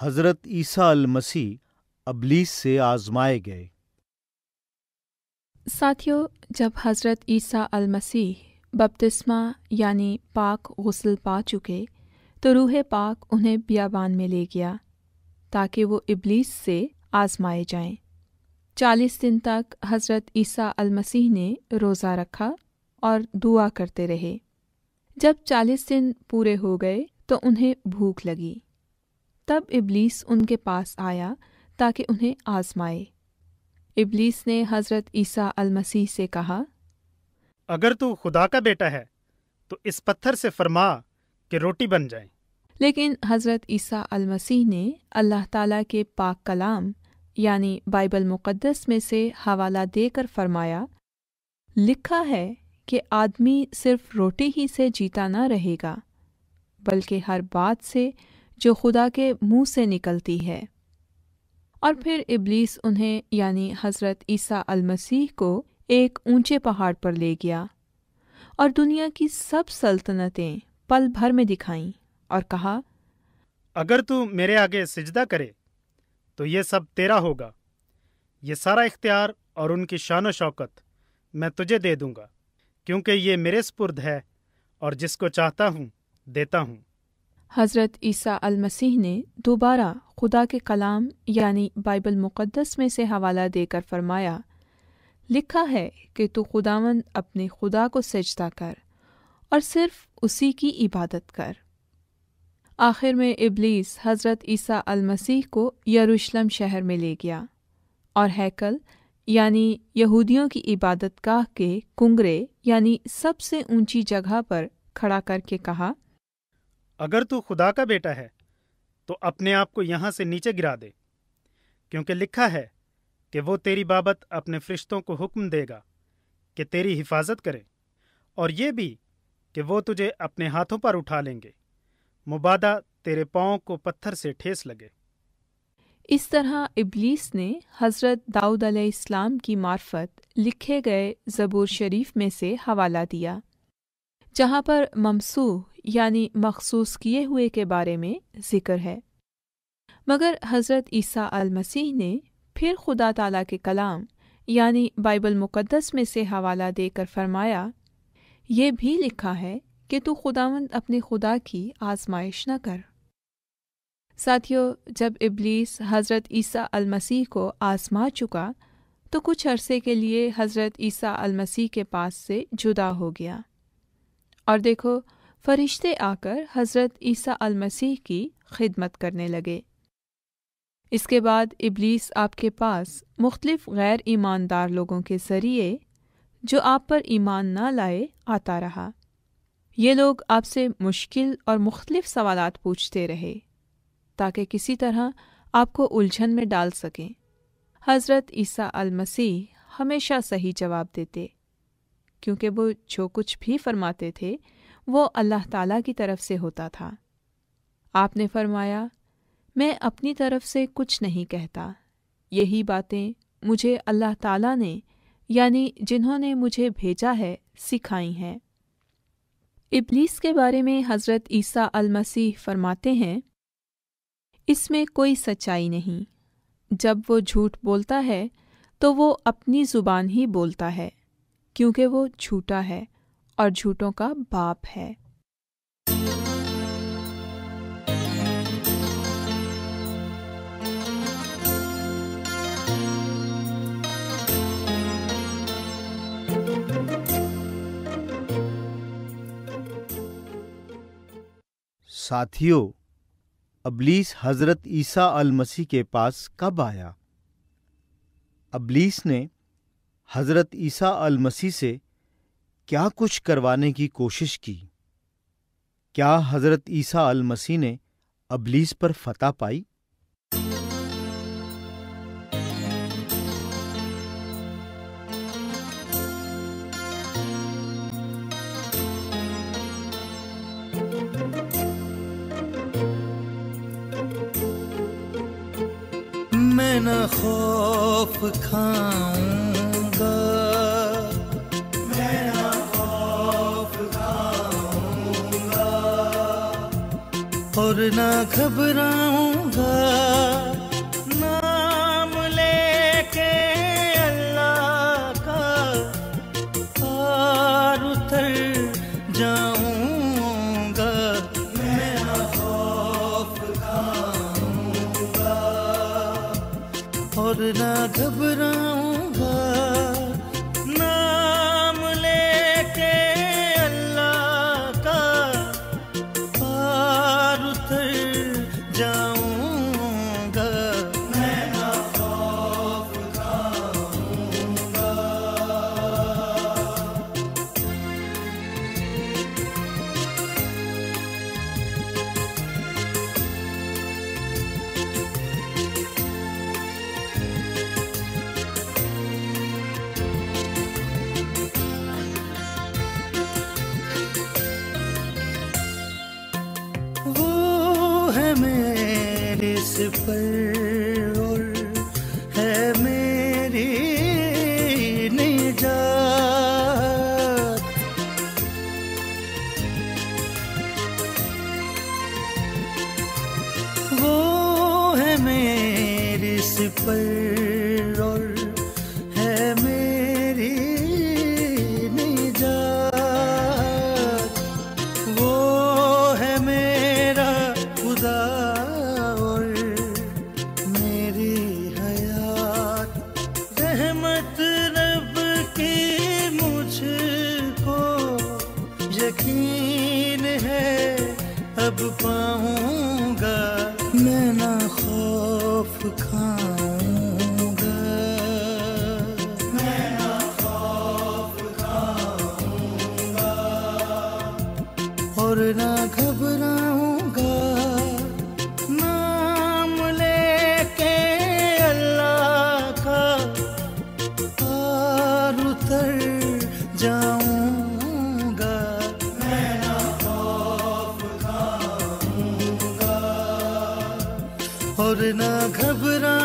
حضرت عیسیٰ المسیح ابلیس سے آزمائے گئے۔ ساتھیو، جب حضرت عیسیٰ المسیح بپتسمہ یعنی پاک غسل پا چکے تو روح پاک انہیں بیابان میں لے گیا تاکہ وہ ابلیس سے آزمائے جائیں۔ 40 دن تک حضرت عیسیٰ المسیح نے روزہ رکھا اور دعا کرتے رہے۔ جب 40 دن پورے ہو گئے تو انہیں بھوک لگی۔ تب ابلیس ان کے پاس آیا تاکہ انہیں آزمائے۔ ابلیس نے حضرت عیسیٰ المسیح سے کہا، اگر تو خدا کا بیٹا ہے تو اس پتھر سے فرما کہ روٹی بن جائے۔ لیکن حضرت عیسیٰ المسیح نے اللہ تعالیٰ کے پاک کلام یعنی بائبل مقدس میں سے حوالہ دے کر فرمایا، لکھا ہے کہ آدمی صرف روٹی ہی سے جیتا نہ رہے گا بلکہ ہر بات سے جو خدا کے منہ سے نکلتی ہے۔ اور پھر ابلیس انہیں یعنی حضرت عیسیٰ المسیح کو ایک اونچے پہاڑ پر لے گیا اور دنیا کی سب سلطنتیں پل بھر میں دکھائیں اور کہا، اگر تو میرے آگے سجدہ کرے تو یہ سب تیرا ہوگا، یہ سارا اختیار اور ان کی شان و شوکت میں تجھے دے دوں گا، کیونکہ یہ میرے سپرد ہے اور جس کو چاہتا ہوں دیتا ہوں۔ حضرت عیسیٰ المسیح نے دوبارہ خدا کے کلام یعنی بائبل مقدس میں سے حوالہ دے کر فرمایا، لکھا ہے کہ تو خداوند اپنے خدا کو سجدہ کر اور صرف اسی کی عبادت کر۔ آخر میں ابلیس حضرت عیسیٰ المسیح کو یروشلم شہر میں لے گیا اور ہیکل یعنی یہودیوں کی عبادت گاہ کے کنگرے یعنی سب سے اونچی جگہ پر کھڑا کر کے کہا، اگر تو خدا کا بیٹا ہے تو اپنے آپ کو یہاں سے نیچے گرا دے، کیونکہ لکھا ہے کہ وہ تیری بابت اپنے فرشتوں کو حکم دے گا کہ تیری حفاظت کرے، اور یہ بھی کہ وہ تجھے اپنے ہاتھوں پر اٹھا لیں گے، مبادا تیرے پاؤں کو پتھر سے ٹھیس لگے۔ اس طرح ابلیس نے حضرت داؤد علیہ السلام کی معرفت لکھے گئے زبور شریف میں سے حوالہ دیا، جہاں پر ممسوح یعنی مخصوص کیے ہوئے کے بارے میں ذکر ہے۔ مگر حضرت عیسیٰ المسیح نے پھر خدا تعالیٰ کے کلام یعنی بائبل مقدس میں سے حوالہ دے کر فرمایا، یہ بھی لکھا ہے کہ تو خداوند اپنے خدا کی آزمائش نہ کر۔ ساتھیو، جب ابلیس حضرت عیسیٰ المسیح کو آزما چکا تو کچھ عرصے کے لیے حضرت عیسیٰ المسیح کے پاس سے جدا ہو گیا، اور دیکھو فرشتے آ کر حضرت عیسیٰ المسیح کی خدمت کرنے لگے۔ اس کے بعد ابلیس آپ کے پاس مختلف غیر ایماندار لوگوں کے ذریعے جو آپ پر ایمان نہ لائے آتا رہا۔ یہ لوگ آپ سے مشکل اور مختلف سوالات پوچھتے رہے تاکہ کسی طرح آپ کو الجھن میں ڈال سکیں۔ حضرت عیسیٰ المسیح ہمیشہ صحیح جواب دیتے، کیونکہ وہ جو کچھ بھی فرماتے تھے وہ اللہ تعالیٰ کی طرف سے ہوتا تھا۔ آپ نے فرمایا، میں اپنی طرف سے کچھ نہیں کہتا، یہی باتیں مجھے اللہ تعالیٰ نے یعنی جنہوں نے مجھے بھیجا ہے سکھائی ہیں۔ ابلیس کے بارے میں حضرت عیسیٰ المسیح فرماتے ہیں، اس میں کوئی سچائی نہیں، جب وہ جھوٹ بولتا ہے تو وہ اپنی زبان ہی بولتا ہے، کیونکہ وہ جھوٹا ہے اور جھوٹوں کا باپ ہے۔ ساتھیو، ابلیس حضرت عیسیٰ المسیح کے پاس کب آیا؟ ابلیس نے حضرت عیسیٰ المسیح سے کیا کچھ کروانے کی کوشش کی؟ کیا حضرت عیسیٰ المسیح نے ابلیس پر فتح پائی؟ میں نہ خوف کھاؤں گا، میں نہ خوف کھاؤں گا، اور نہ گھبراؤں گا، نام لے کے اللہ کا پار اتر جاؤں گا، میں نہ خوف کھاؤں گا اور نہ گھبراؤں گا، نام لے کے اللہ کا پار اتر جاؤں گا، میں نہ خوف کھاؤں گا۔ وہ ہے میرے سپر اور ہے میری نجات، وہ ہے میری سپر اور ہے میری نجات، وہ ہے میرا خدا اور میری حیات، رحمت رب کی مجھ کو یقین ہے اب پاؤں گا، میں نہ خوف کھاؤں گا، میں نہ خوف کھاؤں گا اور نہ گھبراؤں گا، نام لے کے اللہ کا پار اتر جاؤں گا، میں نہ خوف کھاؤں گا اور نہ گھبراؤں